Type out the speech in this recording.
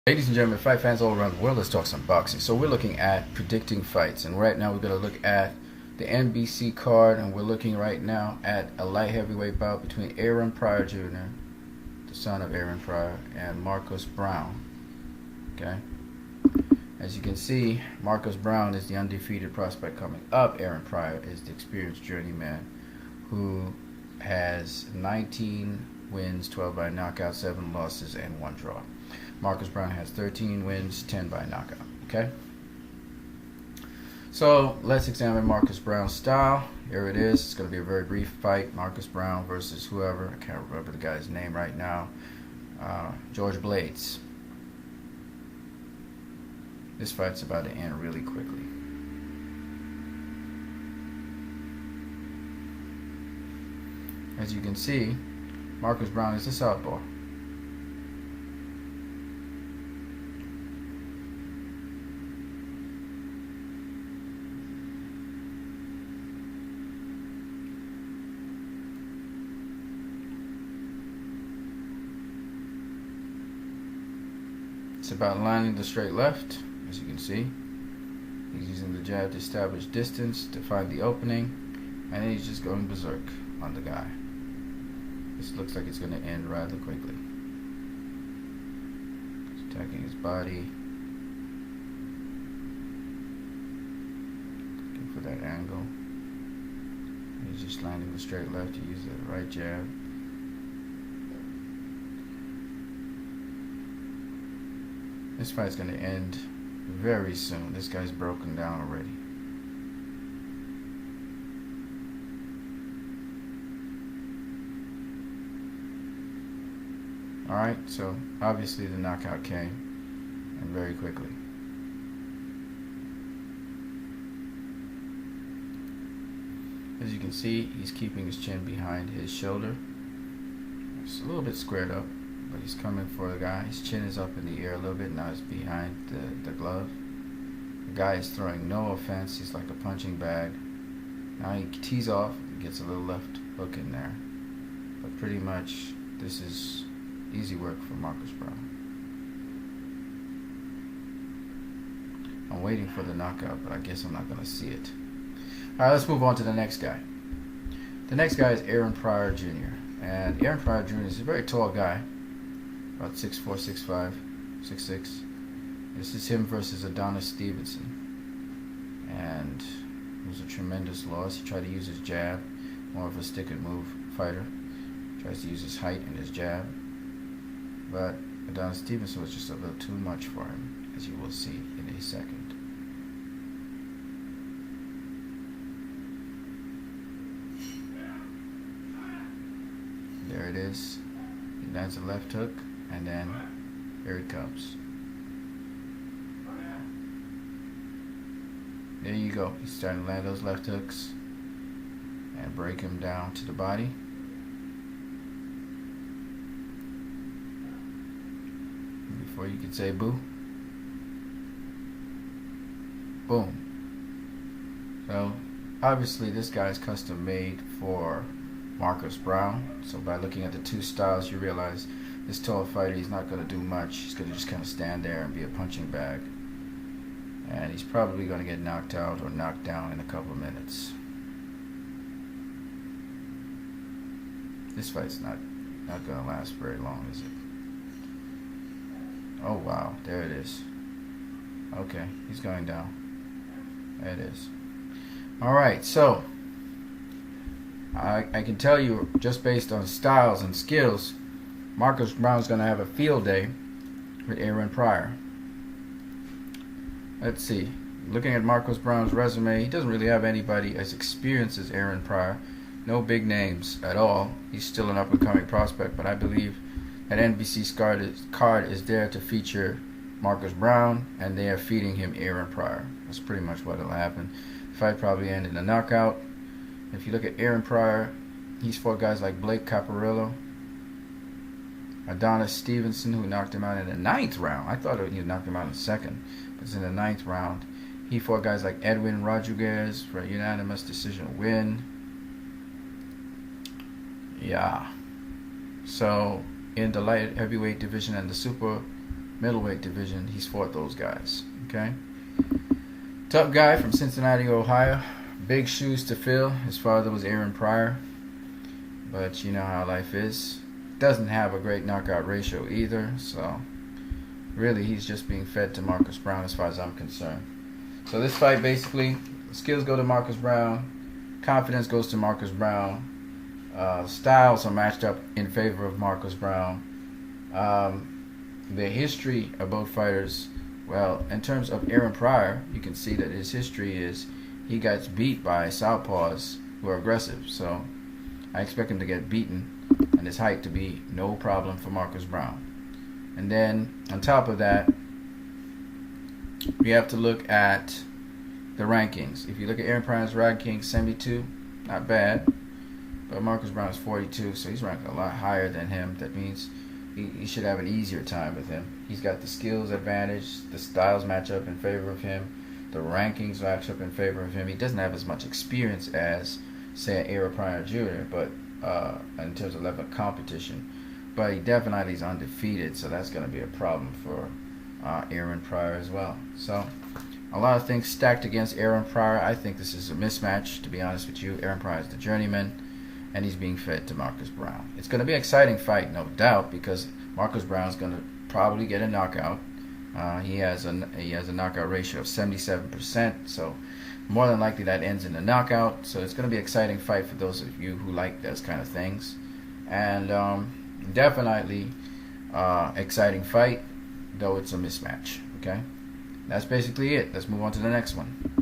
Ladies and gentlemen, fight fans all around the world, let's talk some boxing. So we're looking at predicting fights, and right now we're going to look at the NBC card, and we're looking right now at a light heavyweight bout between Aaron Pryor Jr., the son of Aaron Pryor, and Marcus Browne. Okay? As you can see, Marcus Browne is the undefeated prospect coming up. Aaron Pryor is the experienced journeyman who has 19 wins, 12 by knockout, 7 losses, and 1 draw. Marcus Browne has 13 wins, 10 by knockout. Okay? So let's examine Marcus Browne's style. Here it is. It's going to be a very brief fight. Marcus Browne versus whoever. I can't remember the guy's name right now. George Blades. This fight's about to end really quickly. As you can see, Marcus Browne is a southpaw. It's about lining the straight left, as you can see. He's using the jab to establish distance, to find the opening, and then he's just going berserk on the guy. This looks like it's going to end rather quickly. He's attacking his body. Looking for that angle. He's just landing the straight left to use the right jab. This fight's going to end very soon. This guy's broken down already. Alright, so obviously the knockout came, and very quickly. As you can see, he's keeping his chin behind his shoulder. It's a little bit squared up, but he's coming for the guy. His chin is up in the air a little bit. Now it's behind the glove. The guy is throwing no offense. He's like a punching bag. Now he tees off. He gets a little left hook in there. But pretty much this is easy work for Marcus Browne. I'm waiting for the knockout, but I guess I'm not going to see it. Alright, let's move on to the next guy. The next guy is Aaron Pryor Jr. And Aaron Pryor Jr. is a very tall guy. About 6'4", 6'5", 6'6". This is him versus Adonis Stevenson. And it was a tremendous loss. He tried to use his jab. More of a stick and move fighter. Tries to use his height and his jab. But Adonis Stevenson was just a little too much for him, as you will see in a second. There it is. He lands a left hook, and then here it comes. There you go. He's starting to land those left hooks and break him down to the body. Before you could say boo. Boom. So obviously this guy is custom made for Marcus Browne. So by looking at the two styles, you realize this tall fighter, he's not going to do much. He's going to just kind of stand there and be a punching bag. And he's probably going to get knocked out or knocked down in a couple of minutes. This fight's not going to last very long, is it? Oh wow, there it is. Okay, he's going down. There it is. Alright, so I can tell you, just based on styles and skills, Marcus Browne's going to have a field day with Aaron Pryor. Let's see. Looking at Marcus Browne's resume, he doesn't really have anybody as experienced as Aaron Pryor. No big names at all. He's still an up-and-coming prospect, but I believe that NBC's card is there to feature Marcus Browne, and they are feeding him Aaron Pryor. That's pretty much what will happen. The fight probably end in a knockout. If you look at Aaron Pryor, he's fought guys like Blake Caparillo, Adonis Stevenson, who knocked him out in the 9th round. I thought he knocked him out in the 2nd, but it's in the 9th round. He fought guys like Edwin Rodriguez for a unanimous decision win. Yeah. So in the light heavyweight division and the super middleweight division, he's fought those guys. Okay, tough guy from Cincinnati, Ohio. Big shoes to fill. His father was Pryer, but you know how life is. Doesn't have a great knockout ratio either, so really he's just being fed to Marcus Browne as far as I'm concerned. So this fight, basically, skills go to Marcus Browne, confidence goes to Marcus Browne, styles are matched up in favor of Marcus Browne. The history of both fighters, well, in terms of Pryer, you can see that his history is he gets beat by southpaws who are aggressive. So I expect him to get beaten and his height to be no problem for Marcus Browne. And then on top of that, we have to look at the rankings. If you look at Pryor's rankings, 72, not bad. But Marcus Browne is 42, so he's ranked a lot higher than him. That means he should have an easier time with him. He's got the skills advantage, the styles match up in favor of him, the rankings match up in favor of him. He doesn't have as much experience as, say, an Pryor Jr., but in terms of level of competition. But he definitely is undefeated, so that's going to be a problem for Pryor as well. So a lot of things stacked against Pryor. I think this is a mismatch, to be honest with you. Pryor is the journeyman, and he's being fed to Marcus Browne. It's going to be an exciting fight, no doubt, because Marcus Browne's going to probably get a knockout. He has a knockout ratio of 77%, so more than likely that ends in a knockout. So it's going to be an exciting fight for those of you who like those kind of things. And definitely exciting fight, though it's a mismatch. Okay, that's basically it. Let's move on to the next one.